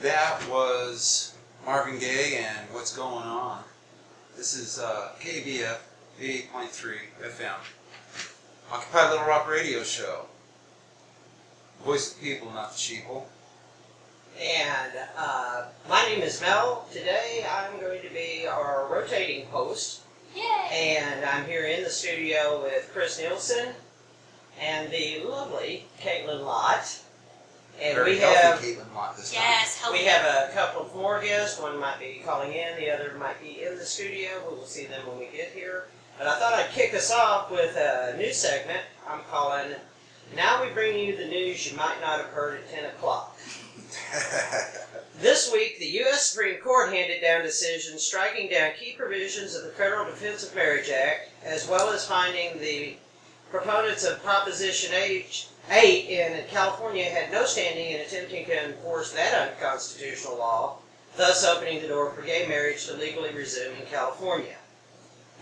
That was Marvin Gaye and What's Going On. This is KABF 88.3 FM. Occupy Little Rock radio show. Voice of the people, not the sheeple. And my name is Mel. Today I'm going to be our rotating host. Yay! And I'm here in the studio with Chris Nielson and the lovely Kaitlin Lott. And Very we healthy have Kaitlin Lott this time. Yes, healthy. we have a couple of more guests. One might be calling in, the other might be in the studio. We will see them when we get here. But I thought I'd kick us off with a new segment I'm calling Now We Bring You the News You Might Not Have Heard at 10 o'clock. This week, the U.S. Supreme Court handed down decisions striking down key provisions of the Federal Defense of Marriage Act, as well as finding the proponents of Proposition 8 in California had no standing in attempting to enforce that unconstitutional law, thus opening the door for gay marriage to legally resume in California.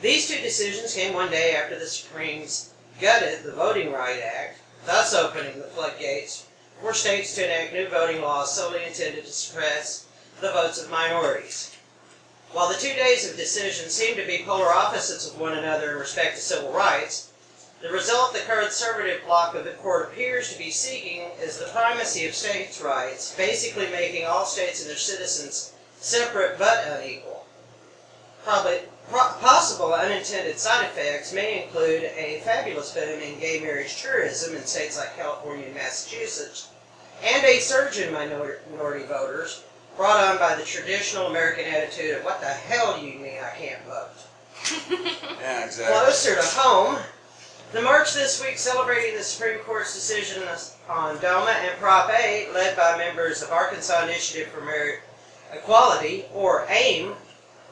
These two decisions came one day after the Supremes gutted the Voting Rights Act, thus opening the floodgates for states to enact new voting laws solely intended to suppress the votes of minorities. While the 2 days of decisions seem to be polar opposites of one another in respect to civil rights, the result the conservative bloc of the court appears to be seeking is the primacy of states' rights, basically making all states and their citizens separate but unequal. Possible unintended side effects may include a fabulous boom in gay marriage tourism in states like California and Massachusetts, and a surge in minority voters brought on by the traditional American attitude of what the hell do you mean I can't vote? Yeah, exactly. Closer to home, the march this week celebrating the Supreme Court's decision on DOMA and Prop 8, led by members of Arkansas Initiative for Marriage Equality, or AIM,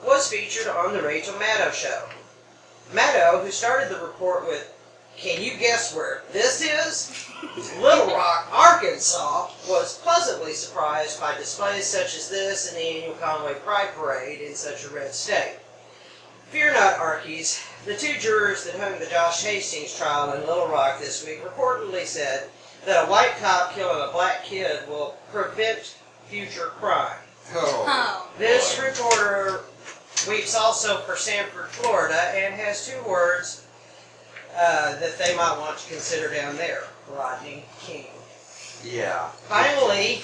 was featured on the Rachel Maddow Show. Maddow, who started the report with, "Can you guess where this is?" Little Rock, Arkansas, was pleasantly surprised by displays such as this in the annual Conway Pride Parade in such a red state. Fear not, Arkies. The two jurors that hung the Josh Hastings trial in Little Rock this week reportedly said that a white cop killing a black kid will prevent future crime. Oh. This reporter weeps also for Sanford, Florida, and has two words that they might want to consider down there: Rodney King. Yeah. Finally,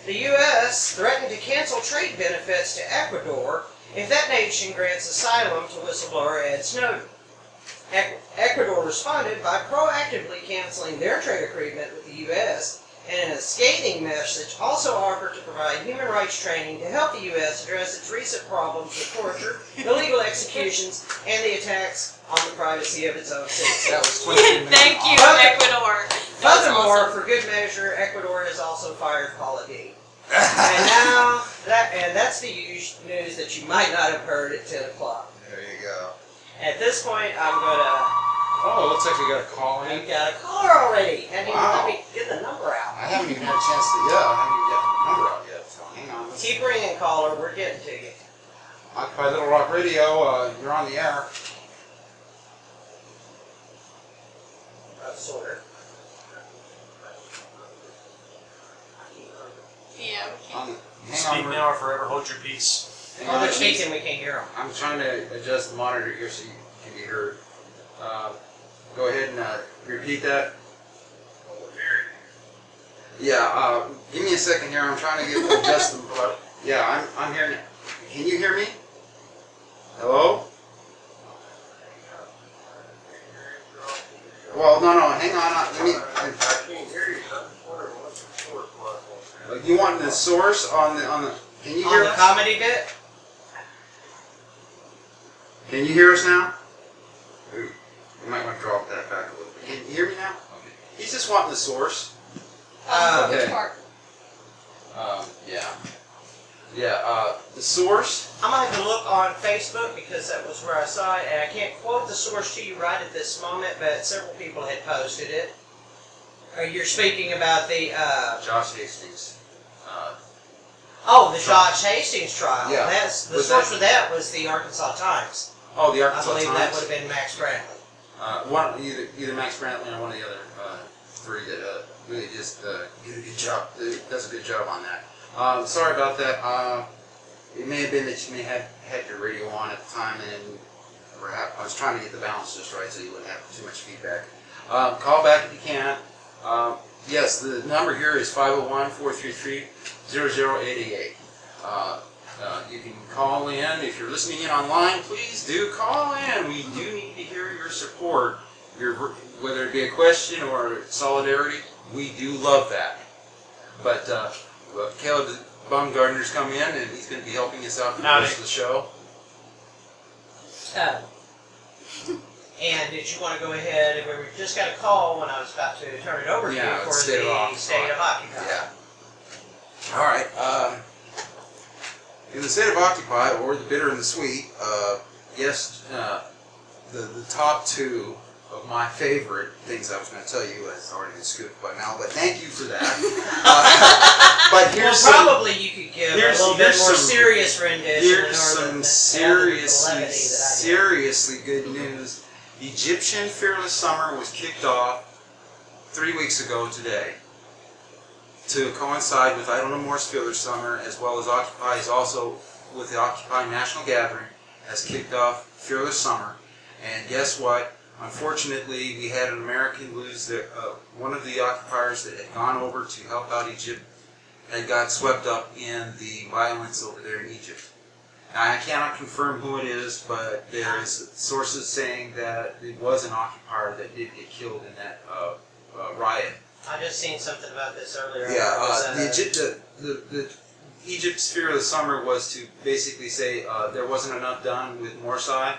the U.S. threatened to cancel trade benefits to Ecuador if that nation grants asylum to whistleblower Ed Snowden. Ecuador responded by proactively canceling their trade agreement with the U.S., and in a scathing message also offered to provide human rights training to help the U.S. address its recent problems with torture, illegal executions, and the attacks on the privacy of its own citizens. That was 22 minutes. Thank you, Ecuador. Furthermore, for good measure, Ecuador has also fired Paula D. And now, that's the news that you might not have heard at 10 o'clock. There you go. At this point, I'm going to... Oh, it looks like we got a call in. We've got a caller already. Hadn't even let me get the number out. I haven't even had a chance to, I haven't even gotten the number out yet, so hang on. Keep ringing, caller. We're getting to you. Occupy Little Rock Radio, you're on the air. Sort of. Yeah, we can't. Speak now or forever hold your peace. While they're speaking, we can't hear them. I'm trying to adjust the monitor here so you can be heard. Go ahead and repeat that. Yeah, give me a second here. I'm trying to adjust the. Yeah, I'm hearing it. Can you hear me? Hello? Well, no, hang on. Let me. I can't hear you. I'm wondering what the source was. You want the source on the? Can you On hear the us? comedy bit? Can you hear us now? Ooh, you might want to drop that back a little bit. Can you hear me now? Okay. He's just wanting the source. Which Okay. part? The source. I'm going to have to look on Facebook because that was where I saw it, and I can't quote the source to you right at this moment, but several people had posted it. You're speaking about the... Josh Hastings. Oh, the Josh Hastings trial. Yeah. That's, the Was source that- for that was the Arkansas Times. Oh, the I Arkansas believe Times. that would have been Max Brantley. Either Max Brantley or one of the other three that really just did a good job. Does a good job on that. Sorry about that. It may have been that you may have had your radio on at the time, and I was trying to get the balance just right so you wouldn't have too much feedback. Call back if you can. Yes, the number here is 501-433-0088. You can call in. If you're listening in online, please do call in. We do need to hear your support, whether it be a question or solidarity. We do love that. But Caleb Baumgardner's come in, and he's going to be helping us out for the rest of the show. And did you want to go ahead? We just got a call when I was about to turn it over to you for the state of Occupy. Yeah. All right. In the state of Occupy, or the bitter and the sweet, yes, the top two of my favorite things I was going to tell you has already been scooped by Mel, but thank you for that. But here's probably you could give a little bit more serious rendition. Here's some seriously good news. Egyptian Fearless Summer was kicked off 3 weeks ago today to coincide with I Don't Know More's Fearless Summer, as well as Occupy is also with the Occupy National Gathering has kicked off Fearless Summer. And guess what? Unfortunately, we had an American lose one of the occupiers that had gone over to help out Egypt and got swept up in the violence over there in Egypt. Now, I cannot confirm who it is, but there is sources saying that it was an occupier that did get killed in that riot. I just seen something about this earlier. Yeah, the Egypt's Fearless Summer was to basically say there wasn't enough done with Morsai.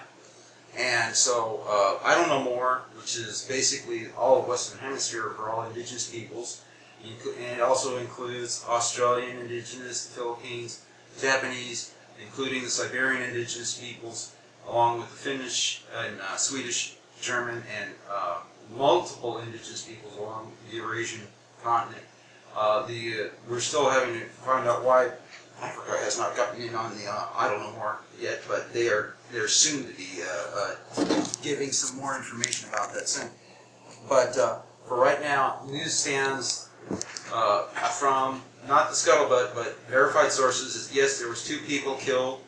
And so, I Don't Know More, which is basically all of Western Hemisphere for all indigenous peoples, and it also includes Australian indigenous, the Philippines, Japanese, including the Siberian indigenous peoples, along with the Finnish and Swedish, German, and multiple indigenous peoples along the Eurasian continent. We're still having to find out why Africa has not gotten in on the I Don't Know More yet, but they're soon to be giving some more information about that soon. But for right now, news stands from not the scuttlebutt, but verified sources is yes, there was 2 people killed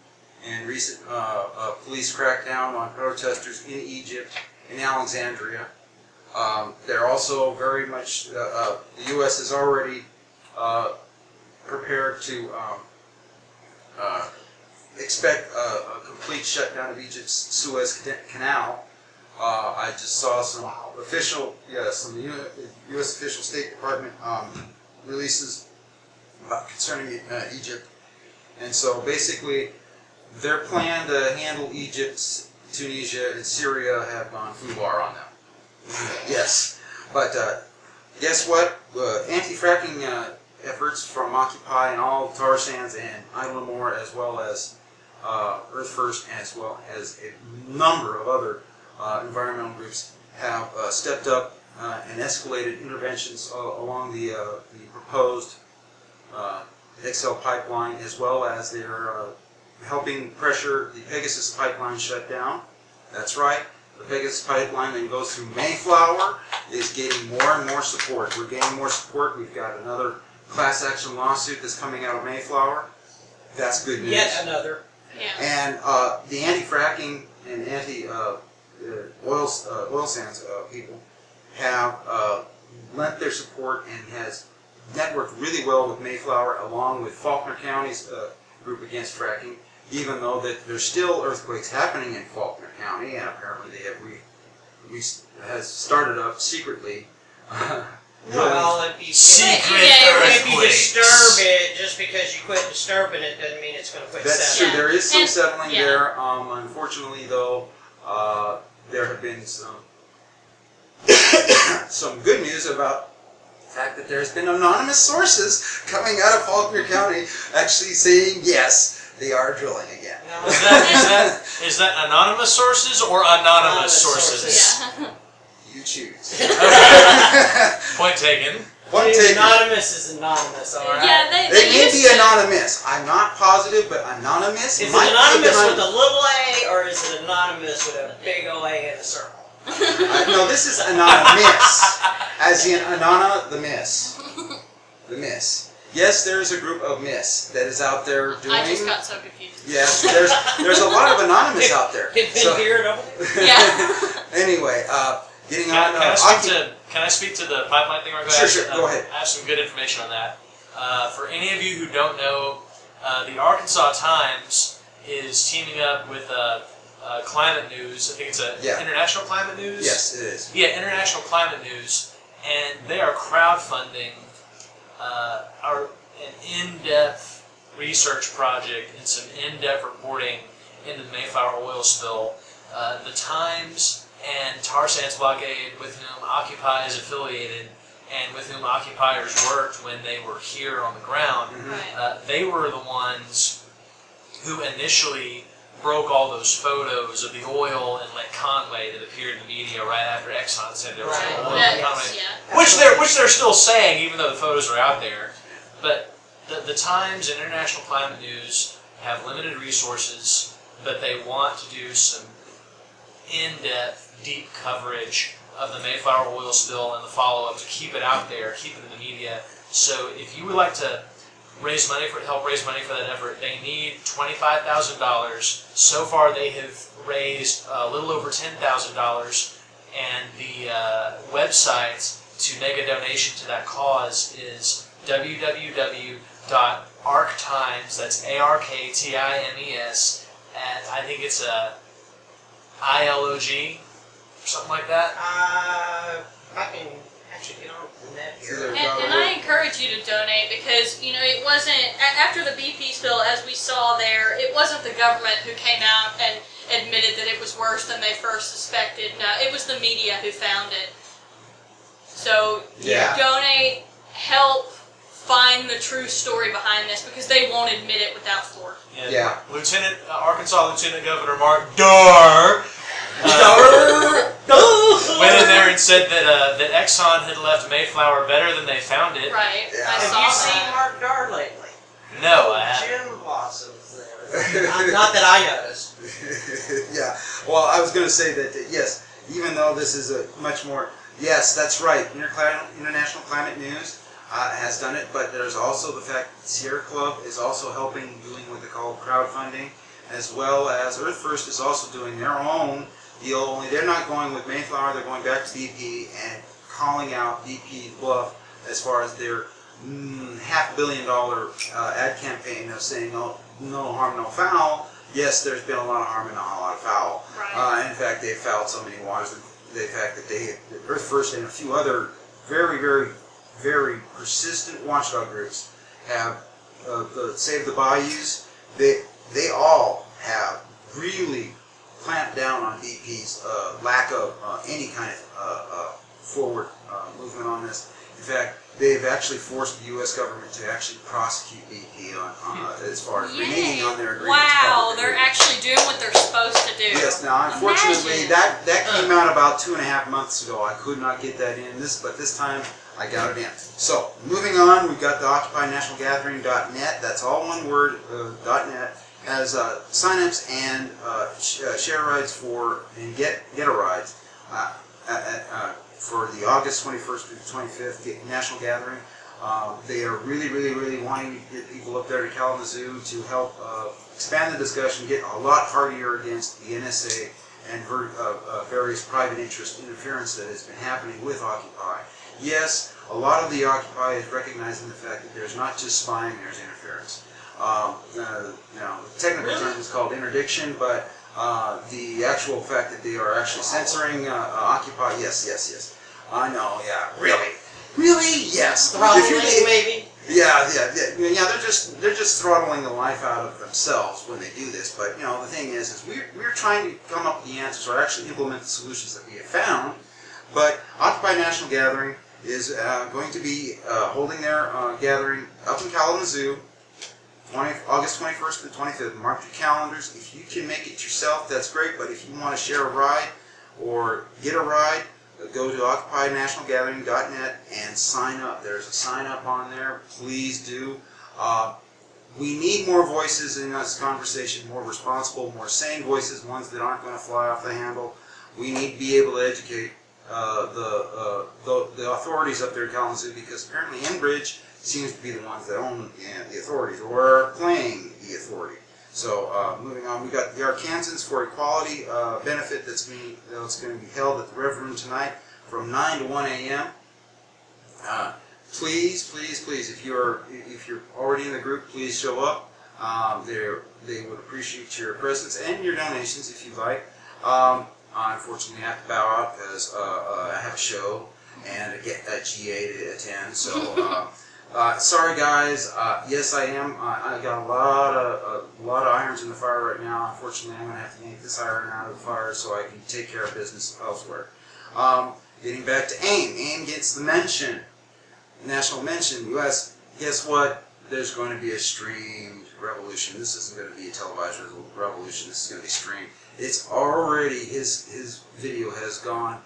in recent police crackdown on protesters in Egypt, in Alexandria. They're also very much the U.S. is already prepared to expect a complete shutdown of Egypt's Suez Canal. I just saw some some U.S. official State Department releases concerning Egypt. And so basically, their plan to handle Egypt, Tunisia, and Syria have gone foobar on them. Yes. But guess what? Anti-fracking efforts from Occupy and all tar sands and I Don't Know More, as well as Earth First, as well as a number of other environmental groups have stepped up and escalated interventions along the proposed XL pipeline, as well as they're helping pressure the Pegasus pipeline shut down. That's right. The Pegasus pipeline that goes through Mayflower is getting more and more support. We're gaining more support. We've got another class action lawsuit that's coming out of Mayflower. That's good news. Yet another. Yeah. And the anti-fracking and anti-oil sands people have lent their support and has networked really well with Mayflower, along with Faulkner County's group against fracking, even though that there's still earthquakes happening in Faulkner County, and apparently they have has started up secretly. Well, if you disturb it, just because you quit disturbing it doesn't mean it's going to quit That's settling. true. There is some settling there. Unfortunately, though, there have been some some good news about the fact that there's been anonymous sources coming out of Faulkner County actually saying yes, they are drilling again. No, Is that anonymous sources or anonymous sources? Yeah. You choose. Point taken. Point taken. Anonymous is anonymous, all right? Yeah, They they may used be to. anonymous. I'm not positive, but anonymous Is it might anonymous be with a little a, or is it anonymous with a big O A in a circle? No, this is anonymous, as in Anana the Miss. The Miss. Yes, there's a group of Miss that is out there doing. I just got so confused. Yes, there's a lot of anonymous out there. So, Yeah. anyway, getting Can on. I speak to the pipeline thing? Or Sure, go ahead. I have some good information on that. For any of you who don't know, the Arkansas Times is teaming up with Climate News. I think it's International Climate News. Yes, it is. Yeah, International Climate News, and they are crowdfunding an in-depth research project and some in-depth reporting into the Mayflower oil spill. The Times and Tar Sands Blockade, with whom Occupy is affiliated, and with whom occupiers worked when they were here on the ground, they were the ones who initially broke all those photos of the oil in Lake Conway that appeared in the media right after Exxon said there was no oil in Lake Conway. Yeah. Which they're still saying, even though the photos are out there. But the Times and International Climate News have limited resources, but they want to do some in-depth, deep coverage of the Mayflower oil spill and the follow-up to keep it out there, keep it in the media. So if you would like to help raise money for that effort, they need $25,000. So far they have raised a little over $10,000, and the website to make a donation to that cause is www.arctimes, that's ARKTIMES, at, I think it's ILOG, or something like that. I can actually get on the net here. And I encourage you to donate because, you know, it wasn't, after the BP spill, as we saw there, it wasn't the government who came out and admitted that it was worse than they first suspected. No, it was the media who found it. So, donate, help find the true story behind this because they won't admit it without Ford. Yeah. Arkansas Lieutenant Governor Mark Durr went in there and said that Exxon had left Mayflower better than they found it. Right. Yeah. I Have saw you that. seen Mark Darr lately? No, I haven't. Jim blossoms there. Not that I noticed. Yeah. Well, I was going to say that, yes, even though this is a much more, yes, that's right, International Climate News has done it, but there's also the fact that Sierra Club is also helping, doing what they call crowdfunding, as well as Earth First is also doing their own deal, only they're not going with Mayflower, they're going back to BP and calling out BP's bluff as far as their $500 million ad campaign of saying no harm, no foul. Yes, there's been a lot of harm and not a lot of foul. Right. In fact, they've fouled so many waters that the fact that Earth First and a few other very, very, very persistent watchdog groups have Save the Bayous. They all have really clamped down on BP's lack of any kind of forward movement on this. In fact, they've actually forced the U.S. government to actually prosecute BP as far as reneging on their agreement. Wow, they're actually doing what they're supposed to do. Yes. Now, unfortunately, Imagine. that came out about 2.5 months ago. I could not get that in but this time I got it in. So, moving on, we've got the OccupyNationalGathering.net. That's all one word. .net has signups and share rides and get a rides for the August 21st through the 25th National Gathering. They are really, really, really wanting to get people up there to Kalamazoo to help expand the discussion, get a lot hardier against the NSA and various private interest interference that has been happening with Occupy. Yes, a lot of the Occupy is recognizing the fact that there's not just spying, there's interference. The technical term is called interdiction, but the actual fact that they are actually censoring Occupy, yes. I know, yeah, really, yes. Throttling, maybe? Yeah. They're just throttling the life out of themselves when they do this. But the thing is we're trying to come up with the answers, or actually implement the solutions that we have found. But Occupy National Gathering is going to be holding their gathering up in Kalamazoo, August 21st to the 25th. Mark your calendars. If you can make it yourself, that's great. But if you want to share a ride or get a ride, go to OccupyNationalGathering.net and sign up. There's a sign up on there. Please do. We need more voices in this conversation, more responsible, more sane voices, ones that aren't going to fly off the handle. We need to be able to educate the authorities up there in Kalamazoo, because apparently Enbridge seems to be the ones that own the authorities or are playing the authority. So moving on, we got the Arkansans for Equality benefit that's going to be held at the Reverend tonight from 9 to 1 a.m. Please, if you're already in the group, please show up. They would appreciate your presence and your donations if you'd like. I unfortunately have to bow out because I have a show and a GA to attend. So sorry guys. Yes, I am. I got a lot of irons in the fire right now. Unfortunately, I'm going to have to yank this iron out of the fire so I can take care of business elsewhere. Getting back to AIM. AIM gets the mention, national mention. U.S. Guess what? There's going to be a streamed revolution. This isn't going to be a televised revolution. This is going to be streamed. It's already, his video has gone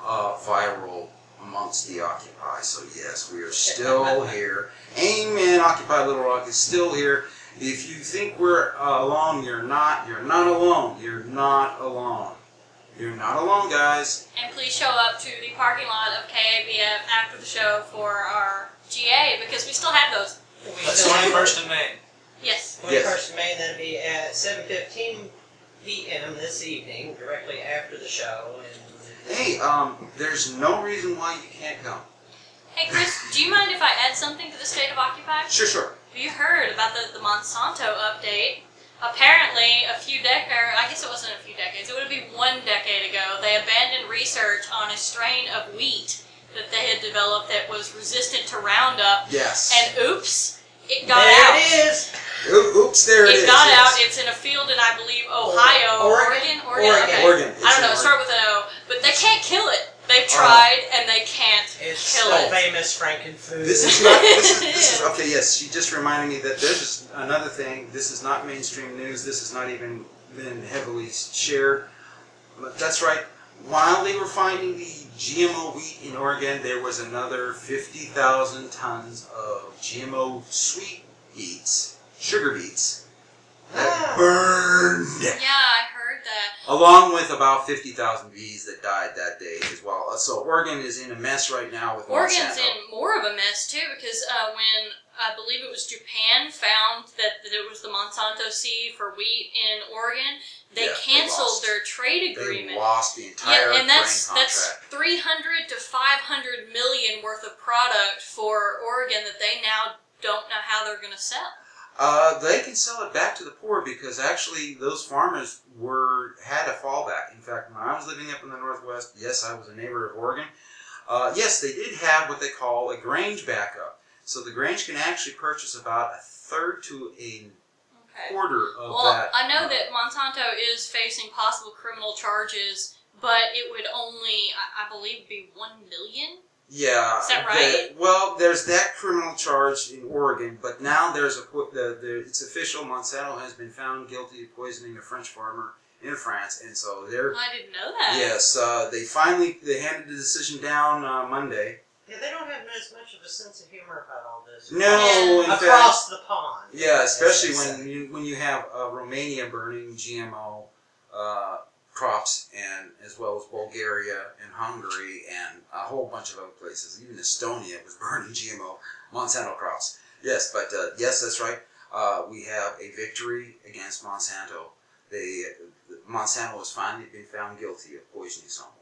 viral amongst the Occupy. So yes, we are still here. AIM and Occupy Little Rock is still here. If you think we're alone, you're not. You're not alone. You're not alone. You're not alone, guys. And please show up to the parking lot of KABF after the show for our GA, because we still have those. That's 21st of May. Yes. 21st of May, and that'll be at 7:15 p.m. this evening, directly after the show. And Hey, there's no reason why you can't come. Hey Chris, do you mind if I add something to the State of Occupy? Sure. Have you heard about the Monsanto update? Apparently, I guess it wasn't a few decades, it would be 1 decade ago, they abandoned research on a strain of wheat that they had developed that was resistant to Roundup. Yes. And oops, it got out. There it is! Oops, there it is. It got out. It's in a field in, I believe, Ohio. Oregon. Okay. Oregon. I don't know. Start with an O. But they can't kill it. They've tried, and they can't kill the it. famous Frankenfood. This is not. This is okay. Yes, she just reminded me that there's just another thing. This is not mainstream news. This has not even been heavily shared. But that's right. While they were finding the GMO wheat in Oregon, there was another 50,000 tons of GMO sweet beets, sugar beets, that burned. Yeah, I heard that. Along with about 50,000 bees that died that day as well. So Oregon is in a mess right now with Oregon's Monsanto. in more of a mess too, because when I believe it was Japan found that it was the Monsanto seed for wheat in Oregon, they canceled their trade agreement. They lost the entire and that's grain contract. 300 to 500 million worth of product for Oregon that they now don't know how they're going to sell. They can sell it back to the poor because actually those farmers had a fallback. In fact, when I was living up in the Northwest, yes, I was a neighbor of Oregon. Yes, they did have what they call a Grange backup. So the Grange can actually purchase about a third to a quarter of that. Well, I know that Monsanto is facing possible criminal charges, but it would only, I believe, be 1 million. Yeah. Is that right? Well, there's that criminal charge in Oregon, but now it's official. Monsanto has been found guilty of poisoning a French farmer in France, and so they're. I didn't know that. Yes, they handed the decision down Monday. Yeah, they don't have as much of a sense of humor about all this. No, in across fact, the pond. Yeah, especially when you have Romania burning GMO crops, and as well as Bulgaria and Hungary and a whole bunch of other places. Even Estonia was burning GMO Monsanto crops. Yes, but yes, that's right. We have a victory against Monsanto. Monsanto has finally been found guilty of poisoning someone.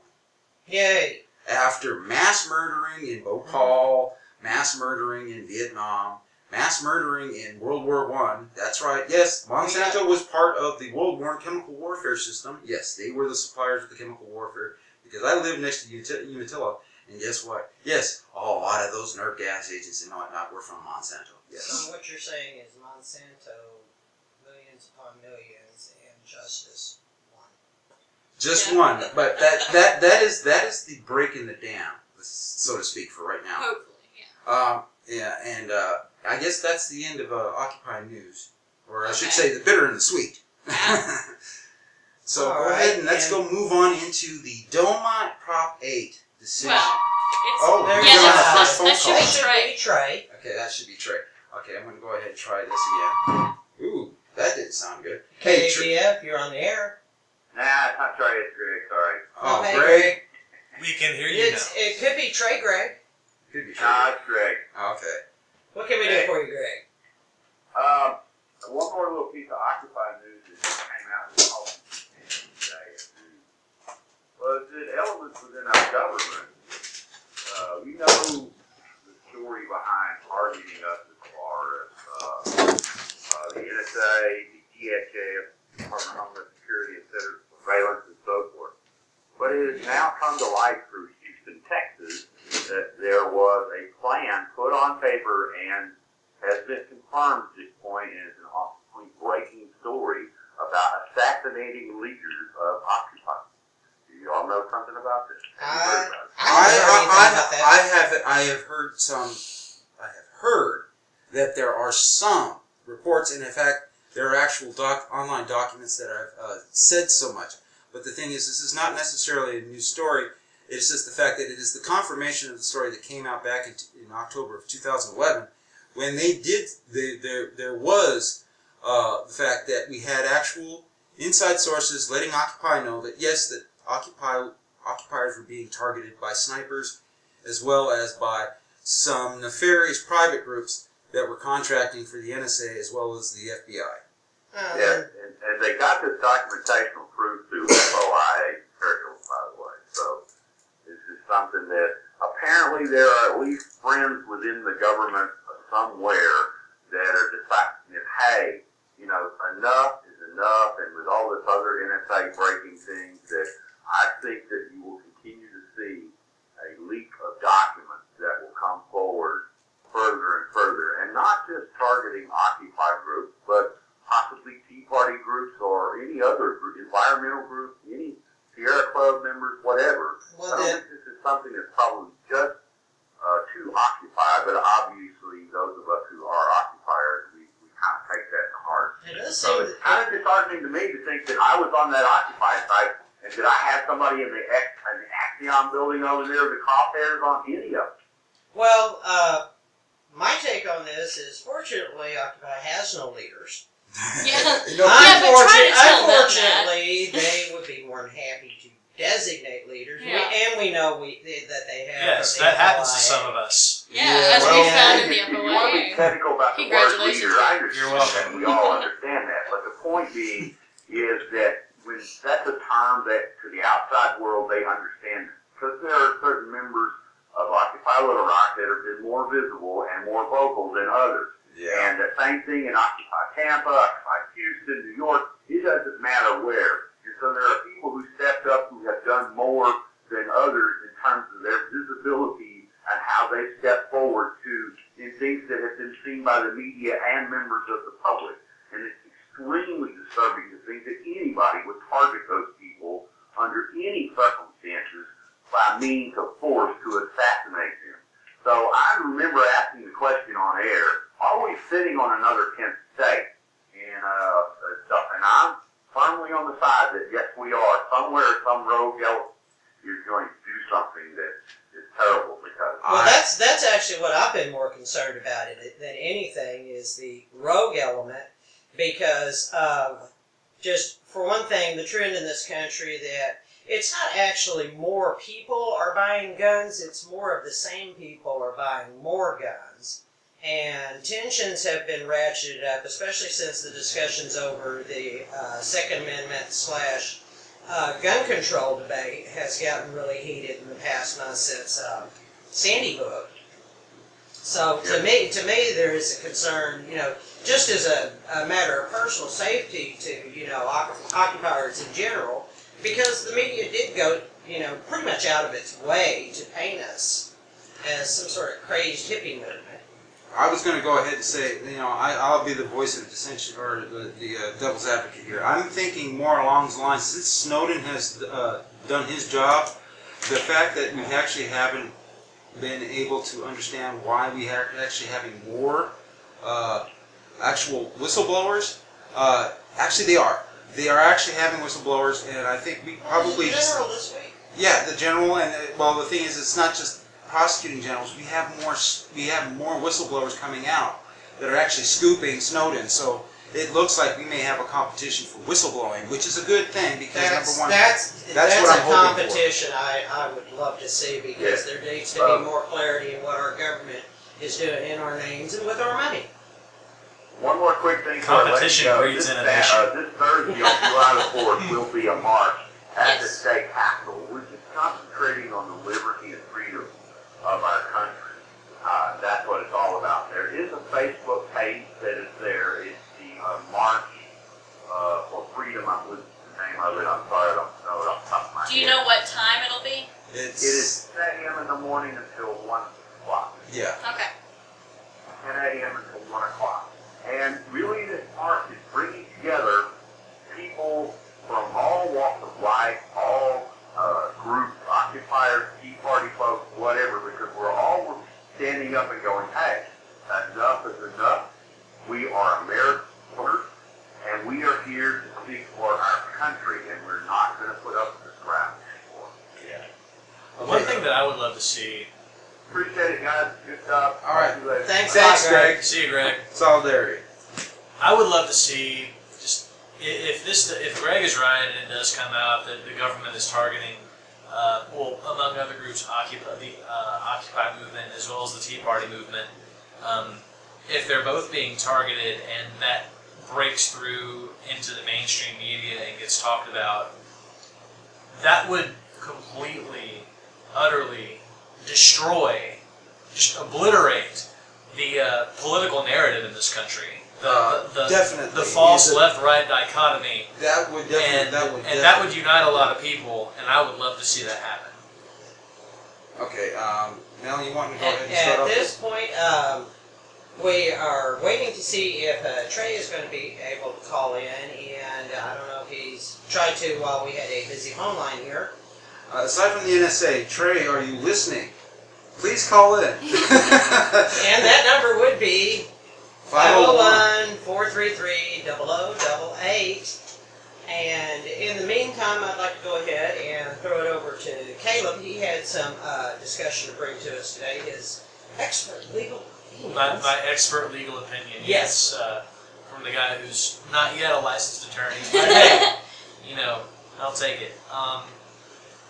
Yay! After mass murdering in Bhopal, mass murdering in Vietnam, mass murdering in World War I. That's right. Yes, Monsanto was part of the World War chemical warfare system. Yes, they were the suppliers of the chemical warfare because I live next to Umatilla, and guess what? Yes, a lot of those nerve gas agents and whatnot were from Monsanto. Yes. So what you're saying is Monsanto, millions upon millions, and justice won. Just one, but that is the break in the dam, so to speak, for right now. Hopefully, yeah. And I guess that's the end of Occupy News, or I should say the bitter and the sweet. Yeah. So go ahead and let's go move on into the Domont Prop 8 decision. Well, that should be Trey. Okay, that should be Trey. Okay, I'm going to go ahead and try this again. Ooh, that didn't sound good. Hey, KABF, you're on the air. Nah, it's not Trey, it's Greg, sorry. Oh, hey, Greg. We can hear you now. It could be Trey Greg. Could be Trey. Nah, it's Greg. Okay. What can we do for you, Greg? One more little piece of Occupy news that just came out in the today was that elements within our government, we know the story behind targeting us as far as the NSA, the DHS, Department of Homeland Security, etc., surveillance and so forth. But it has now come to light through Houston, Texas, that there was a plan put on paper and has been confirmed at this point and is an awfully breaking story about assassinating leaders of Occupy. Do you all know something about this? I have heard that there are some reports, and in fact, there are actual online documents that have said so much. But the thing is, this is not necessarily a new story. It's just the fact that it is the confirmation of the story that came out back in October of 2011, when they did. There was the fact that we had actual inside sources letting Occupy know that yes, that occupiers were being targeted by snipers, as well as by some nefarious private groups that were contracting for the NSA as well as the FBI. Yeah, and they got this documentational proof through FOIA materials, by the way. So this is something that apparently there are at least friends within the government somewhere that are deciding that, hey, you know, enough is enough, and with all this other NSA breaking things, that I think that you will continue to see a leak of documents that will come forward further and further, and not just targeting Occupy groups, but possibly Tea Party groups or any other group, environmental groups, any Sierra Club members, whatever. Well, I don't think this is something that's probably just to Occupy, but obviously those of us who are occupiers, we kind of take that to heart. It does So seem it's kind of disheartening to me to think that I was on that Occupy site and that I had somebody in the Axion building over there with crosshairs on any of it. Well, my take on this is, fortunately, Occupy has no leaders. Yeah. Yeah, but try to tell them that. Unfortunately, they would be more than happy to designate leaders, Yeah. and we know that they have. Yes, from that the happens to FOIA. some of us. Yeah, as well, we found in the if you want to be FOIA. technical about the word Congratulations. leader, I understand You're welcome. that. We all understand that. But the point being is that when that's a term that to the outside world they understand, because there are certain members of Occupy Little Rock that have been more visible and more vocal than others. Yeah. And the same thing in Occupy Tampa, Occupy Houston, New York, it doesn't matter where. And so there are people who stepped up who have done more than others in terms of their visibility and how they step forward in things that have been seen by the media and members of the public. And it's extremely disturbing to think that anybody would target those people under any circumstances by means of force to assassinate them. So I remember asking the question on air, are we sitting on another 10th state? And I'm firmly on the side that yes, we are. Somewhere, some rogue element is going to do something that is terrible because. Well, that's actually what I've been more concerned about than anything is the rogue element, because of just, for one thing, the trend in this country that it's not actually more people are buying guns, it's more of the same people are buying more guns. And tensions have been ratcheted up, especially since the discussions over the Second Amendment / gun control debate has gotten really heated in the past month since Sandy Hook. So to me, there is a concern, just as a matter of personal safety to, occupiers in general, because the media did go, pretty much out of its way to paint us as some sort of crazed hippie movement. I was going to go ahead and say, I'll be the voice of dissension, or the devil's advocate here. I'm thinking more along the lines, since Snowden has done his job, the fact that we actually haven't been able to understand why we are actually having more actual whistleblowers. Actually, they are. They are actually having whistleblowers, and I think we probably... The general this week. Yeah, the general, and the thing is, it's not just prosecuting generals. We have more whistleblowers coming out that are actually scooping Snowden. So it looks like we may have a competition for whistleblowing, which is a good thing because number one, that's what I'm hoping competition I would love to see, because there needs to be more clarity in what our government is doing in our names and with our money. One more quick thing before I let you Competition go. breeds This innovation. Thursday on July the 4th will be a march at the state capitol, which is concentrating on the liberty and freedom of our country. That's what it's all about. There is a Facebook page that is there. It's the March for Freedom. I believe the name of it. I'm sorry, I don't know it off the top of my head. Do you know what time it'll be? It is 10 a.m. in the morning until 1 o'clock. Yeah. Okay. 10 a.m. until 1 o'clock. And really this march is bringing together people from all walks of life, all groups, occupiers, Tea Party folks, whatever, because we're all standing up and going, hey, enough is enough. We are Americans, and we are here to speak for our country, and we're not going to put up with this crap anymore. Yeah. One thing that I would love to see. Appreciate it, guys. Good job. All right. Talk to you later. Thanks, Thanks, Greg. See you, Greg. Solidarity. I would love to see just if Greg is right and it does come out that the government is targeting, well, among other groups, the Occupy movement as well as the Tea Party movement. If they're both being targeted and that breaks through into the mainstream media and gets talked about, that would completely, utterly destroy, just obliterate the political narrative in this country. Definitely. The false left-right dichotomy. That would definitely. And that would unite a lot of people, and I would love to see that happen. Okay, Mel, you want to go ahead and start At off? this point, we are waiting to see if Trey is going to be able to call in, and I don't know if he's tried to while we had a busy phone line here. Aside from the NSA, Trey, are you listening? Please call in. And that number would be 501-433-0088. And in the meantime, I'd like to go ahead and throw it over to Caleb. He had some discussion to bring to us today, his expert legal opinion. My expert legal opinion, Yes. from the guy who's not yet a licensed attorney. But hey, I'll take it.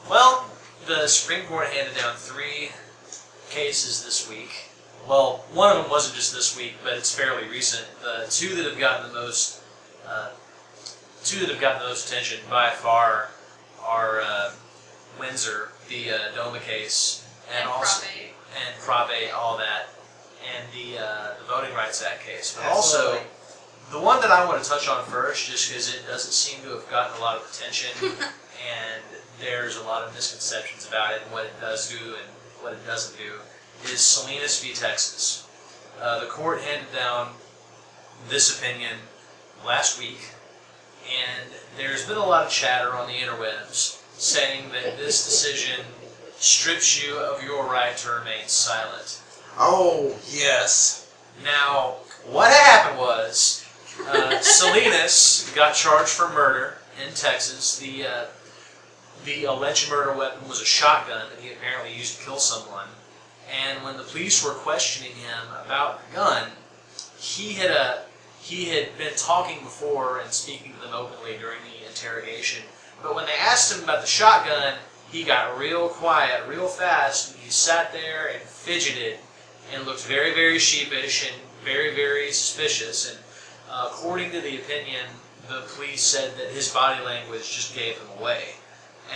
Well, the Supreme Court handed down 3 cases this week. Well, one of them wasn't just this week, but it's fairly recent. The two that have gotten the most attention by far are Windsor, the DOMA case, and also Prop 8, all that, and the Voting Rights Act case. But Absolutely. also, the one that I want to touch on first, just because it doesn't seem to have gotten a lot of attention, and there's a lot of misconceptions about it and what it does do and what it doesn't do, is Salinas v. Texas. The court handed down this opinion last week, and there's been a lot of chatter on the interwebs saying that this decision strips you of your right to remain silent. Oh, yes. Now, what happened was Salinas got charged for murder in Texas. The alleged murder weapon was a shotgun that he apparently used to kill someone. And when the police were questioning him about the gun, he had been talking before and speaking to them openly during the interrogation. But when they asked him about the shotgun, he got real quiet, real fast, and he sat there and fidgeted and looked very, very sheepish and very, very suspicious. And according to the opinion, the police said that his body language just gave him away.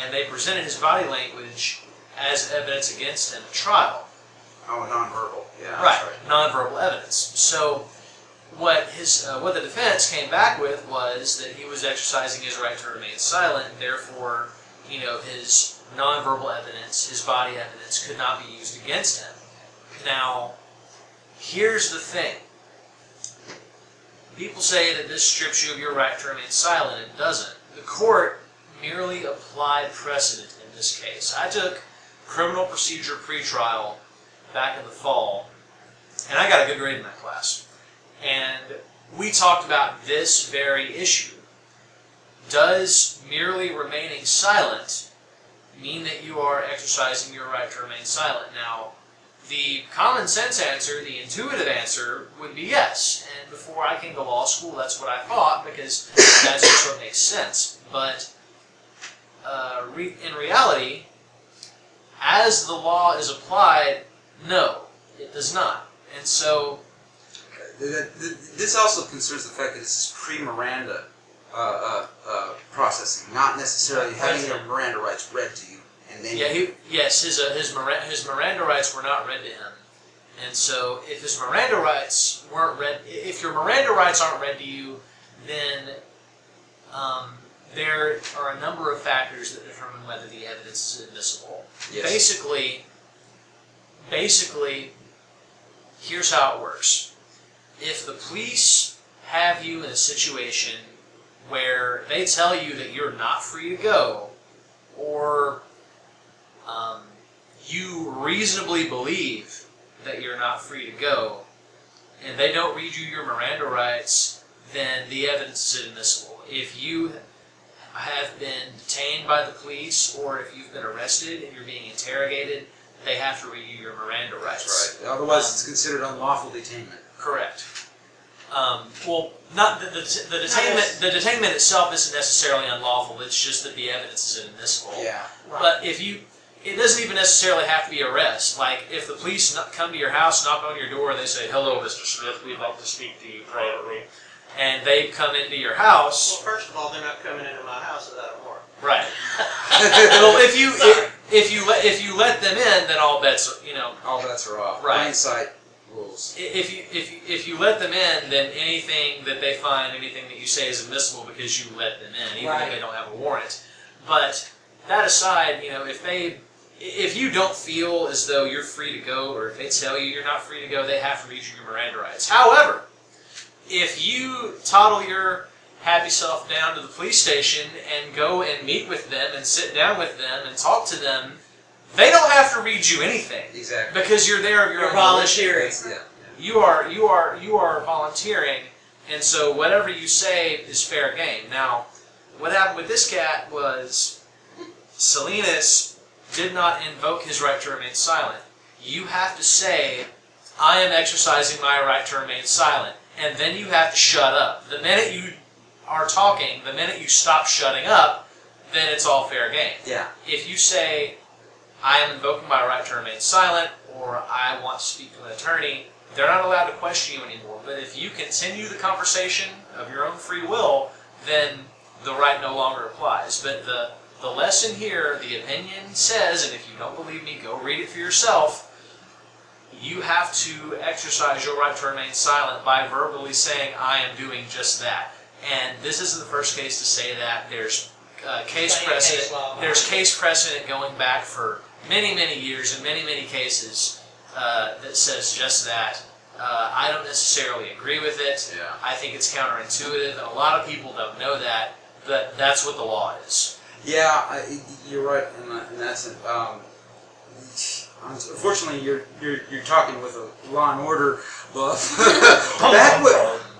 And they presented his body language as evidence against him at trial. Oh, nonverbal. Yeah. Right, nonverbal evidence. So what the defense came back with was that he was exercising his right to remain silent, and therefore, his nonverbal evidence, his body evidence, could not be used against him. Now, here's the thing. People say that this strips you of your right to remain silent. It doesn't. The court merely applied precedent in this case. I took criminal procedure pretrial back in the fall, and I got a good grade in that class. And we talked about this very issue. Does merely remaining silent mean that you are exercising your right to remain silent? Now, the common sense answer, the intuitive answer, would be yes. And before I came to law school, that's what I thought, because that's just what makes sense. But in reality, as the law is applied, no, it does not. And so this also concerns the fact that this is pre-Miranda processing, not necessarily having your Miranda rights read to you. And then his Miranda rights were not read to him. And so if his Miranda rights weren't read, if your Miranda rights aren't read to you, then there are a number of factors that determine whether the evidence is admissible. Yes. Basically, here's how it works. If the police have you in a situation where they tell you that you're not free to go, or you reasonably believe that you're not free to go, and they don't read you your Miranda rights, then the evidence is admissible. If you have been detained by the police, or if you've been arrested and you're being interrogated, they have to read you your Miranda rights. That's right. Otherwise, it's considered unlawful detainment. Correct. Well, not the detainment. The detainment itself isn't necessarily unlawful. It's just that the evidence is inadmissible. Yeah. Right. But it doesn't even necessarily have to be arrest. Like if the police come to your house, knock on your door, and they say, "Hello, Mr. Smith, we'd like to speak to you privately," and they come into your house. Well, first of all, they're not coming into my house without a warrant. Right. Well, if you let them in, then all bets are off. Right. Hindsight rules. If you let them in, then anything that they find, anything that you say is admissible because you let them in, even if they don't have a warrant. But that aside, if you don't feel as though you're free to go, or if they tell you you're not free to go, they have to read you your Miranda rights. However, if you toddle your happy self down to the police station and go and meet with them and sit down with them and talk to them, they don't have to read you anything. Exactly. Because you're there of your own volunteering. volition. You are volunteering, and so whatever you say is fair game. Now, what happened with this cat was Salinas did not invoke his right to remain silent. You have to say, "I am exercising my right to remain silent," and then you have to shut up. The minute you are talking, the minute you stop shutting up, then it's all fair game. Yeah. If you say, "I am invoking my right to remain silent," or "I want to speak to an attorney," they're not allowed to question you anymore. But if you continue the conversation of your own free will, then the right no longer applies. But the lesson here, the opinion says, and if you don't believe me, go read it for yourself, you have to exercise your right to remain silent by verbally saying, "I am doing just that." And this isn't the first case to say that. There's case precedent. There's case precedent going back for many, many years in many, many cases that says just that. I don't necessarily agree with it. Yeah. I think it's counterintuitive, and a lot of people don't know that, but that's what the law is. Yeah, you're right in that sense. Unfortunately, you're talking with a Law and Order buff.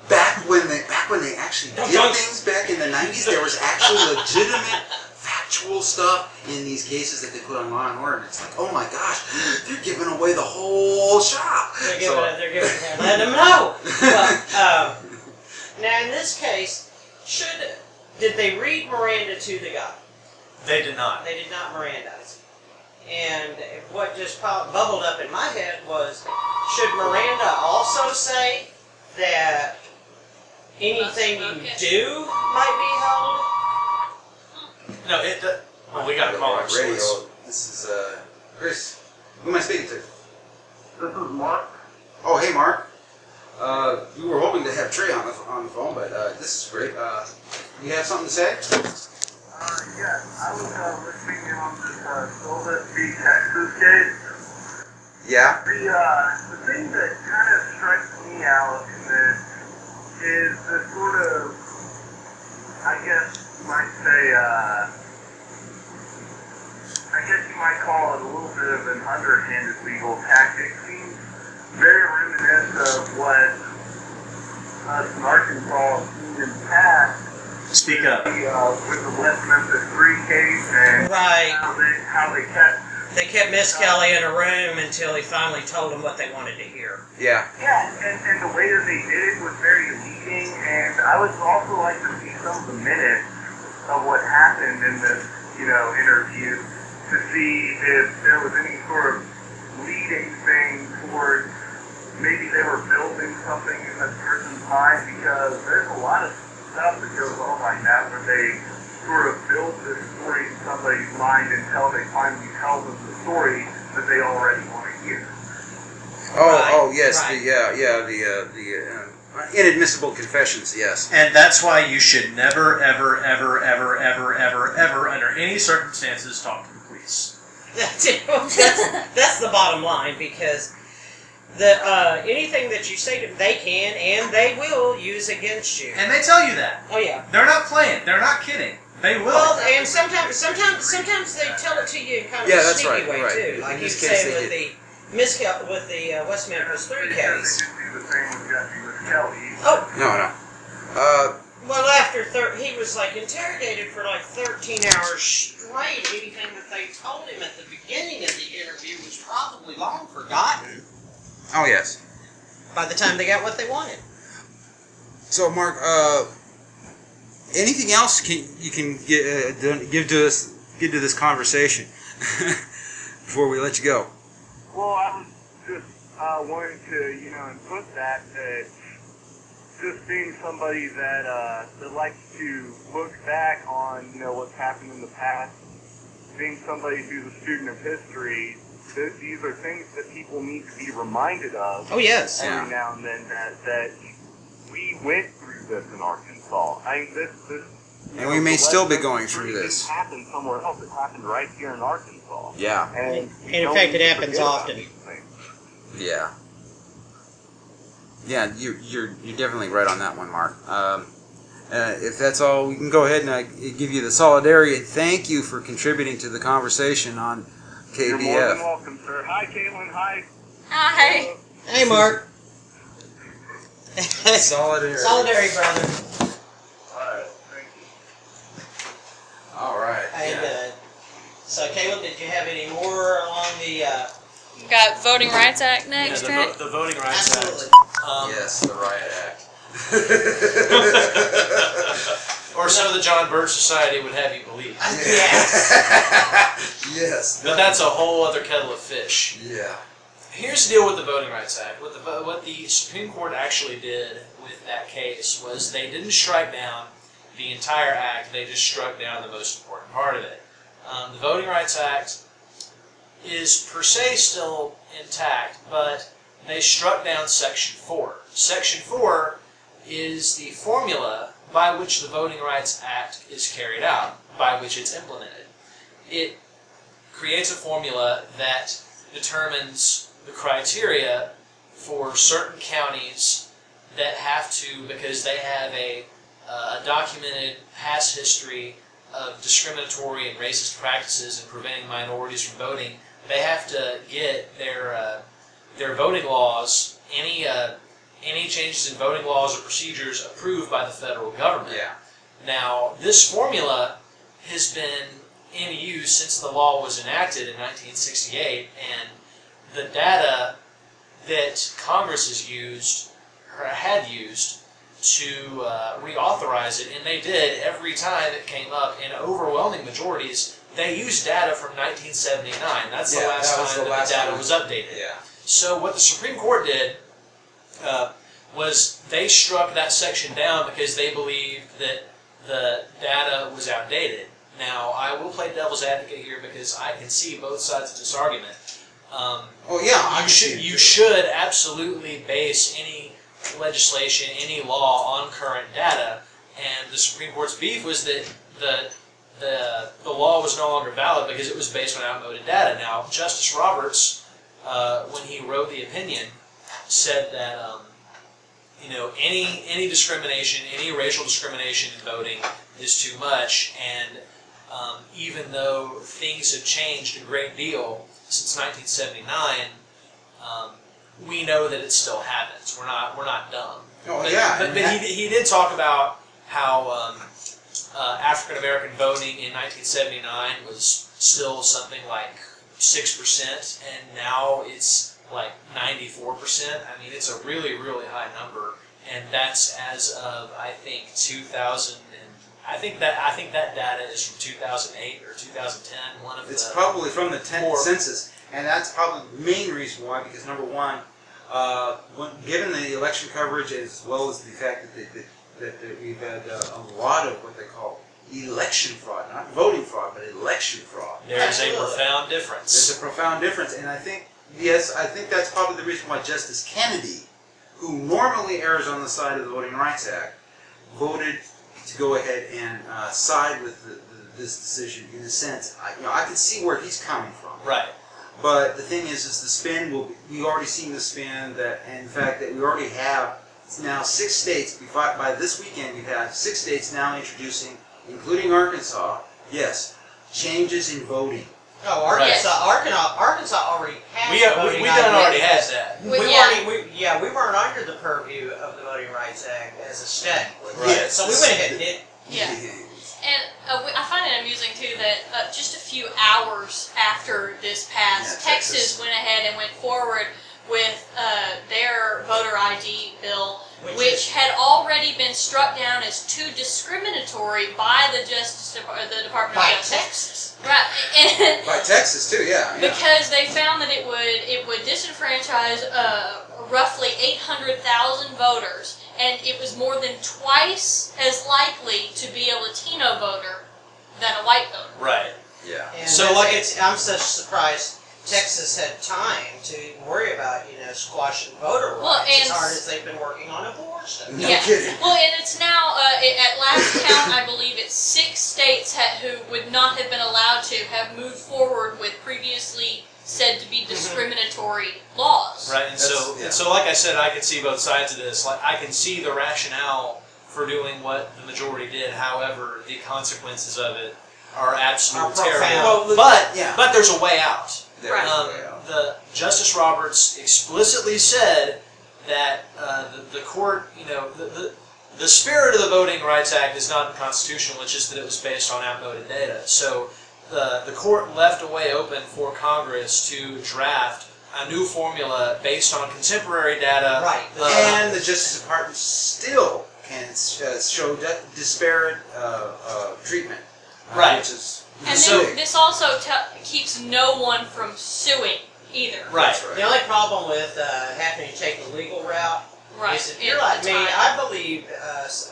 Back when they actually did things back in the 90s, there was actually legitimate factual stuff in these cases that they put on Law and Order, and it's like, oh my gosh, they're giving away the whole shop. They're letting them know. Well, now in this case, did they read Miranda to the guy? They did not. They did not Mirandize. And what just bubbled up in my head was, should Miranda also say that anything you do might be held? No, well, we got to call our radio. source. This is Chris. Who am I speaking to? This is Mark. Oh, hey, Mark. We were hoping to have Trey on the phone, but this is great. You have something to say? Yeah, I was listening in on this Silva v. Texas case. Yeah. The thing that kind of strikes me out in this is the sort of, I guess you might say, I guess you might call it a little bit of an underhanded legal tactic. Seems very reminiscent of what us in Arkansas have seen in the past. Speak up. With the West Memphis 3 case and Right. how they kept. They kept Miss Kelly in a room until he finally told them what they wanted to hear. Yeah. Yeah, and the way that they did it was very leading, and I would also like to see some of the minutes of what happened in this, interview to see if there was any sort of leading thing towards maybe they were building something in a person's mind, because there's a lot of stuff that goes on like that where they sort of build this story in somebody's mind until they finally tell them the story that they already want to hear. Oh, yes, right. the inadmissible confessions, yes. And that's why you should never, ever, ever, ever, ever, ever, ever, under any circumstances, talk to the police. That's the bottom line, because the anything that you say to them, they can and they will use against you. And they tell you that. Oh yeah. They're not playing. They're not kidding. They will. Well, and sometimes they tell it to you in kind of Yeah, a that's sneaky right, way right. too. In Like you this case, say they with the West Memphis 3 They case. did do the same with Jesse with Kelly. Oh, No. well, after he was like interrogated for like 13 hours straight. Anything that they told him at the beginning of the interview was probably long forgotten Oh, yes. by the time they got what they wanted. So, Mark, anything else you can give to this conversation before we let you go? Well, I was just wanting to, input that just being somebody that likes to look back on, what's happened in the past, being somebody who's a student of history, these are things that people need to be reminded of. Oh yes. Every now and then that we went through this in Arkansas. I mean, this And we may still be going through this. It happened somewhere else. It happened right here in Arkansas. Yeah. And in fact, it happens often. Yeah. Yeah, you're definitely right on that one, Mark. If that's all, we can go ahead and give you the solidarity and thank you for contributing to the conversation on KBF. You're more than welcome, sir. Hi, Kaitlin. Hi. Hi. Hey, Mark. Solidarity. Solidarity, brother. Alright, thank you. All right. And so, Caleb, did you have any more along the? Got Voting Rights Act next, right? The Voting Rights Absolutely. Act. Yes, the Riot Act. Or so the John Birch Society would have you believe. Yes. Yes. But that's a whole other kettle of fish. Yeah. Here's the deal with the Voting Rights Act. What the Supreme Court actually did with that case was they didn't strike down the entire act, they just struck down the most important part of it. The Voting Rights Act is per se still intact, but they struck down Section 4. Section 4 is the formula by which the Voting Rights Act is carried out, by which it's implemented. It creates a formula that determines the criteria for certain counties that have to, because they have a documented past history of discriminatory and racist practices in preventing minorities from voting, they have to get their voting laws, any changes in voting laws or procedures approved by the federal government. Yeah. Now, this formula has been in use since the law was enacted in 1968, and the data that Congress has used, or had used, to reauthorize it, and they did every time it came up in overwhelming majorities. They used data from 1979. That's the last time that the data was updated. Yeah. So what the Supreme Court did was they struck that section down because they believed that the data was outdated. Now, I will play devil's advocate here because I can see both sides of this argument. You should absolutely base any legislation, any law on current data, and the Supreme Court's beef was that the law was no longer valid because it was based on outmoded data. Now, Justice Roberts, when he wrote the opinion, said that any discrimination, any racial discrimination in voting is too much, and even though things have changed a great deal since 1979, we know that it still happens. We're not dumb. Oh, but, yeah. But he did talk about how African American voting in 1979 was still something like 6%, and now it's like 94%. I mean, it's a really, really high number, and that's as of I think 2000. I think that data is from 2008 or 2010. It's probably from the 10th census, and that's probably the main reason why. Because number one, Given the election coverage as well as the fact that we've had a lot of what they call election fraud, not voting fraud, but election fraud. There's a profound difference. There's a profound difference, and I think that's probably the reason why Justice Kennedy, who normally errs on the side of the Voting Rights Act, voted to go ahead and side with this decision. In a sense, I can see where he's coming from. Right. But the thing is the spin we already seen the spin that, and in fact, that we already have now 6 states. By this weekend, we've had 6 states now introducing, including Arkansas, yes, changes in voting. Oh, Arkansas already has. We done already has that. We weren't under the purview of the Voting Rights Act as a state. Right. Yes. So we went ahead and did it. Yeah. And I find it amusing too that just a few hours after this passed, Texas went ahead and went forward with their voter ID bill, which had already been struck down as too discriminatory by the the Department of Justice. By Texas. Right. And by Texas too, yeah. Because they found that it would disenfranchise roughly 800,000 voters. And it was more than twice as likely to be a Latino voter than a white voter. Right. Yeah. And so I'm such surprised Texas had time to worry about squashing voter rights as hard as they've been working on abortion. No kidding. Well, and it's now at last count, I believe it's 6 states who would not have been allowed to have moved forward with previously said to be discriminatory laws. Right, and so like I said, I can see both sides of this. Like I can see the rationale for doing what the majority did. However, the consequences of it are absolutely terrible. But there's a way out. The Justice Roberts explicitly said that the court, the spirit of the Voting Rights Act is not unconstitutional. It's just that it was based on outmoded data. So the court left a way open for Congress to draft a new formula based on contemporary data. Right. And the Justice Department still can show disparate treatment. Right. Which is And then this also keeps no one from suing either. Right. The only problem with having to take the legal route is if you're like me, I believe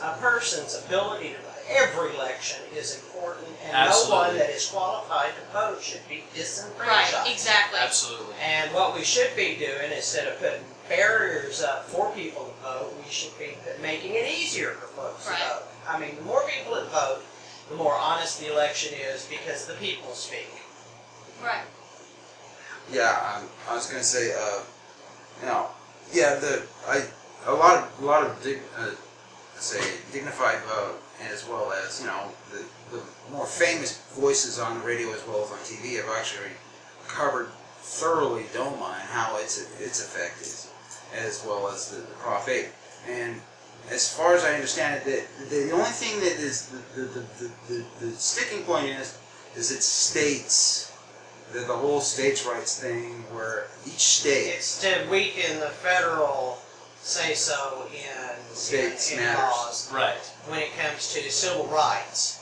a person's ability to every election is important, and no one that is qualified to vote should be disenfranchised. Right, exactly. Absolutely. And what we should be doing, instead of putting barriers up for people to vote, we should be making it easier for folks to vote. I mean, the more people that vote, the more honest the election is because the people speak. Right. Yeah, I was going to say, a lot of dignified vote, as well as the more famous voices on the radio as well as on TV have actually covered thoroughly DOMA and how its effect is, as well as the Prop 8. And as far as I understand it, the only thing that is the sticking point is it states the whole states' rights thing, where each state... It's to weaken the federal say-so in states in matters. laws Right. when it comes to civil rights.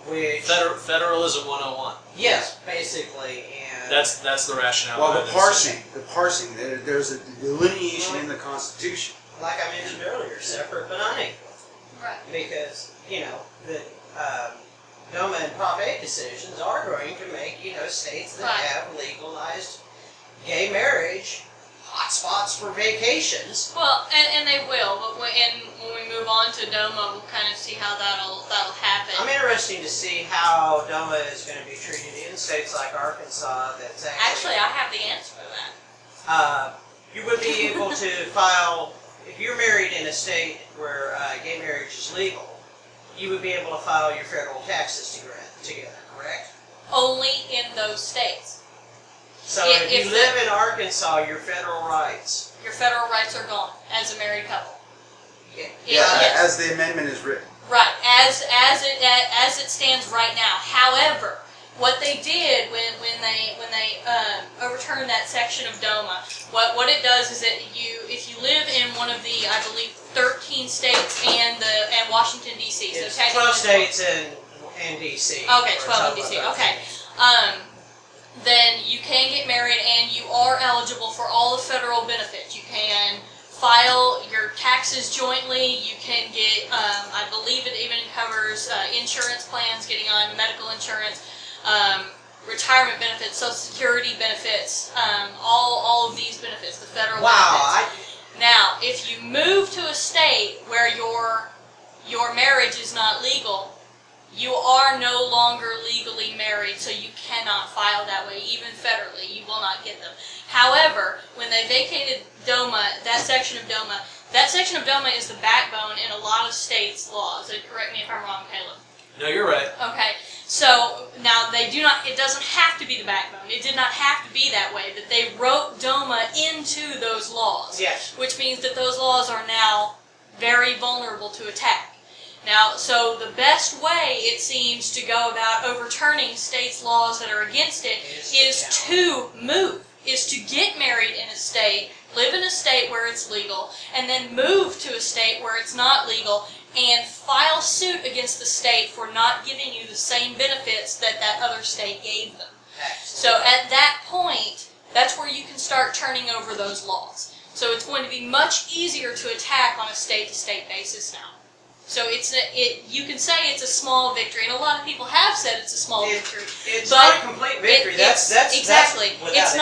Which Federalism 101. yes, basically, and That's the rationale. Well, the parsing. There's a delineation in the Constitution. like I mentioned earlier, separate but unequal. Right. Because the DOMA and Prop 8 decisions are going to make states that have legalized gay marriage hotspots for vacations. Well, and they will, but when we move on to DOMA, we'll kind of see how that'll happen. I'm interested to see how DOMA is going to be treated in states like Arkansas. That's Actually, I have the answer to that. You would be able to file, if you're married in a state where gay marriage is legal, you would be able to file your federal taxes together, correct? Only in those states. So if you live in Arkansas, your federal rights are gone as a married couple. As the amendment is written. Right, as it stands right now. However, what they did when they overturned that section of DOMA, what it does is that if you live in one of the, I believe, 13 states and Washington D.C. It's so 12 states and D.C. Okay, 12 in D.C. Okay. then you can get married and you are eligible for all the federal benefits. You can file your taxes jointly. You can get, I believe it even covers insurance plans, getting on medical insurance, retirement benefits, Social Security benefits, all of these benefits, the federal benefits. Now, if you move to a state where your marriage is not legal, you are no longer legally married, so you cannot file that way, even federally. You will not get them. However, when they vacated DOMA, that section of DOMA is the backbone in a lot of states' laws. Correct me if I'm wrong, Caleb. No, you're right. Okay. So now they do not. It doesn't have to be the backbone. It did not have to be that way. But they wrote DOMA into those laws. Yes. Which means that those laws are now very vulnerable to attack. Now, so the best way, it seems, to go about overturning states' laws that are against it is to move, is to get married in a state, live in a state where it's legal, and then move to a state where it's not legal, and file suit against the state for not giving you the same benefits that that other state gave them. So at that point, that's where you can start turning over those laws. So it's going to be much easier to attack on a state-to-state basis now. So you can say it's a small victory, and a lot of people have said it's a small victory. It's not a complete victory. Exactly. It's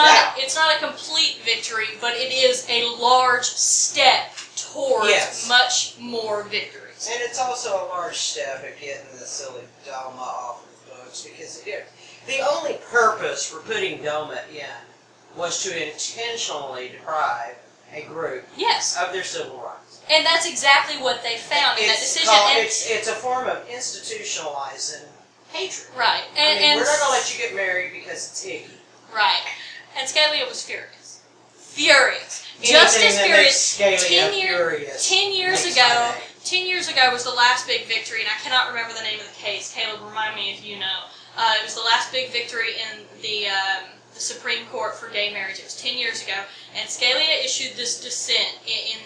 not a complete victory, but it is a large step towards much more victories. And it's also a large step at getting the silly DOMA off of the books, because the only purpose for putting DOMA in was to intentionally deprive a group of their civil rights. And that's exactly what they found in that decision. It's a form of institutionalizing hatred. Right. And we're not going to let you get married because it's icky. Right. And Scalia was furious. Furious. Just as furious. 10 years ago, 10 years ago was the last big victory, and I cannot remember the name of the case. Caleb, remind me if you know. It was the last big victory in the Supreme Court for gay marriage. It was 10 years ago, and Scalia issued this dissent in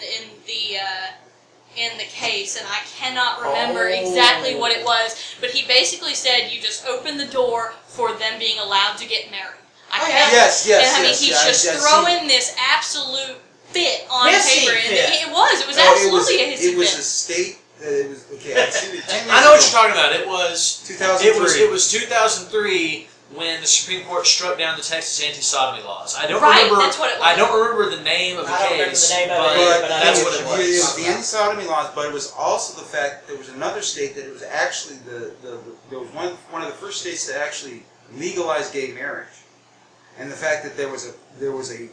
the case, and I cannot remember exactly what it was, but he basically said you just open the door for them being allowed to get married. Yes. He's just throwing this absolute fit on paper. It was absolutely a hissy fit. It was a state. It was okay. I know what you're talking about. It was 2003. It was 2003 when the Supreme Court struck down the Texas anti-sodomy laws. I don't remember. That's what it was. I don't remember the name of the case. But that's what it was. It was the anti-sodomy laws, but it was also the fact that there was another state that it was actually there was one of the first states to actually legalize gay marriage, and the fact that there was a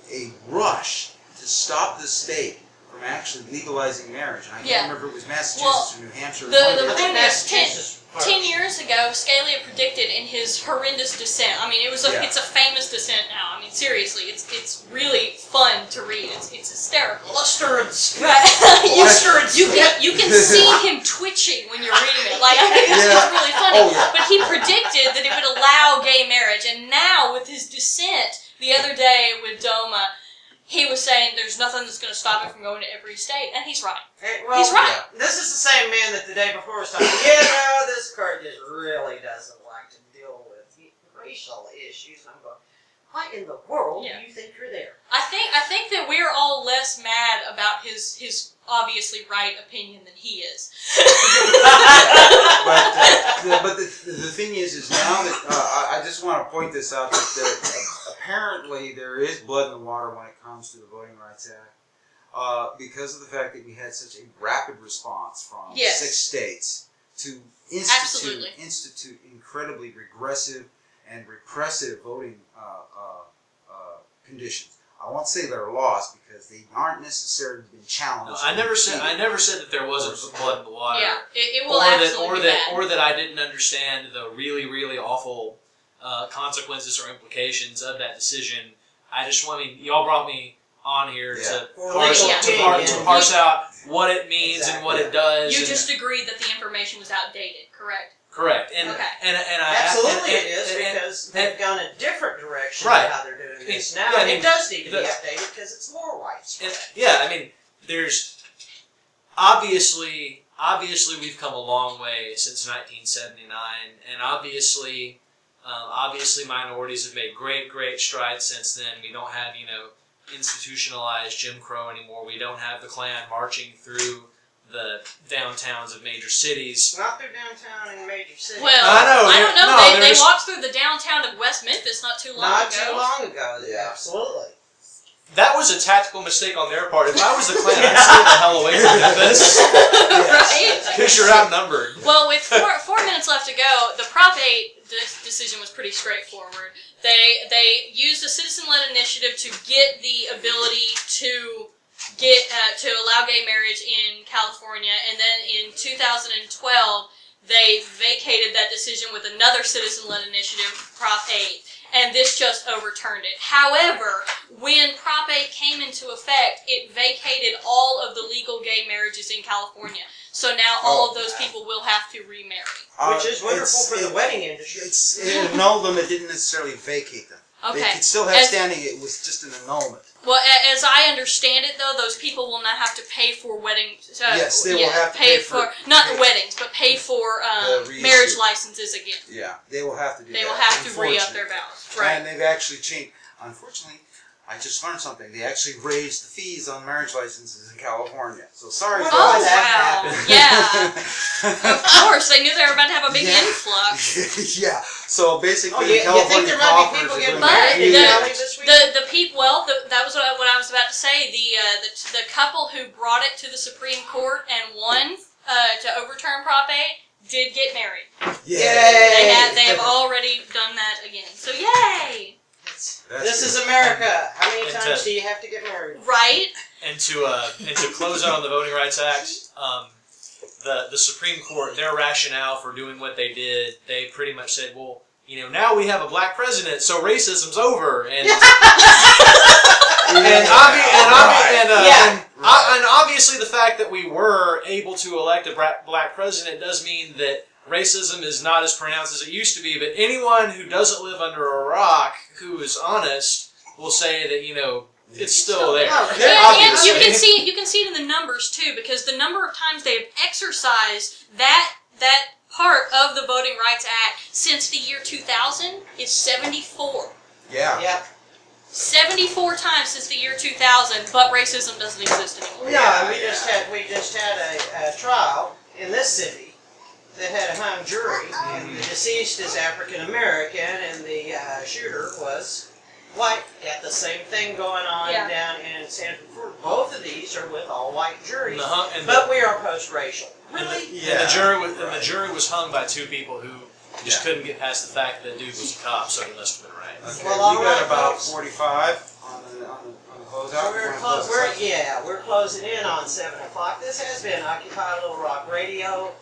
rush to stop the state from actually legalizing marriage. And I can't remember if it was Massachusetts or New Hampshire. The point is, 10 years ago, Scalia predicted in his horrendous dissent. I mean, it's a famous dissent now. I mean, seriously, it's really fun to read. It's hysterical. Luster and spit. Right. You can see him twitching when you're reading it. Like, I think it's really funny. But he predicted that it would allow gay marriage, and now with his dissent the other day with DOMA, he was saying there's nothing that's going to stop it from going to every state, and he's right. He's right. This is the same man that the day before was talking, this court just really doesn't like to deal with racial issues. And I'm going, why in the world do you think you're there? I think that we're all less mad about his obviously right opinion than he is. But the thing is now that I just want to point this out that apparently there is blood in the water when it comes to the Voting Rights Act, because of the fact that we had such a rapid response from 6 states to institute incredibly regressive and repressive voting conditions. I won't say they're laws because they aren't necessarily been challenged. No, I never said that there wasn't blood in the water. Yeah, it will absolutely be that. Or that I didn't understand the really, really awful consequences or implications of that decision. Y'all brought me on here to parse out what it means and what it does. You just agreed that the information was outdated, correct? Correct. And absolutely it is, because they've gone a different direction in how they're doing this now. And it does need to be updated because it's more widespread. There's obviously we've come a long way since 1979, and obviously Obviously, minorities have made great strides since then. We don't have, institutionalized Jim Crow anymore. We don't have the Klan marching through the downtowns of major cities. Not through downtown and major cities. Well, I don't know. They walked through the downtown of West Memphis not too long ago. Not too long ago, yeah. Absolutely. That was a tactical mistake on their part. If I was the Klan, I'd stay the hell away from Memphis. Right? Because you're outnumbered. Well, with 4 minutes left to go, the Prop 8 decision was pretty straightforward. They used a citizen-led initiative to get the ability to allow gay marriage in California, and then in 2012 they vacated that decision with another citizen-led initiative, Prop 8. And this just overturned it. However, when Prop 8 came into effect, it vacated all of the legal gay marriages in California. So now all of those people will have to remarry. Which is wonderful for the wedding industry. It annulled them. It didn't necessarily vacate them. Okay. They could still have standing. It was just an annulment. Well, as I understand it, though, those people will not have to pay for weddings. Yes, they will have to pay for not weddings, but pay for marriage licenses again. Yeah, they will have to do that. They will have to re-up their vows. Right. And they've actually changed. Unfortunately, I just learned something. They actually raised the fees on marriage licenses in California. So sorry for that happened. Yeah. Of course, they knew they were about to have a big influx. Yeah. So basically, you think there might be people getting married this week? The people. Well, that was what I was about to say. The couple who brought it to the Supreme Court and won to overturn Prop 8 did get married. Yay! They have already done that again. So yay! This is America. How many times do you have to get married? Right. And to close out on the Voting Rights Act, the Supreme Court, their rationale for doing what they did, they pretty much said, well, now we have a black president, so racism's over, and and obviously the fact that we were able to elect a black president does mean that racism is not as pronounced as it used to be, but anyone who doesn't live under a rock who is honest will say that, it's still there. And you can see it in the numbers too, because the number of times they have exercised that part of the Voting Rights Act since the year 2000 is 74. Yeah. 74 times since the year 2000, but racism doesn't exist anymore. No, we just had a trial in this city that had a hung jury, and the deceased is African American, and the shooter was white. Got the same thing going on down in Sanford. Both of these are with all white juries, but we are post-racial. Really? And the jury was hung by two people who just couldn't get past the fact that dude was a cop, so he must have been right. Okay, well, we got about 45 on the closeout. We're closing in on 7 o'clock. This has been Occupy Little Rock Radio,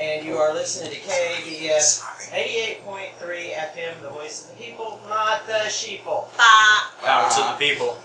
and you are listening to KABF 88.3 FM, the voice of the people, not the sheeple. Power to the people.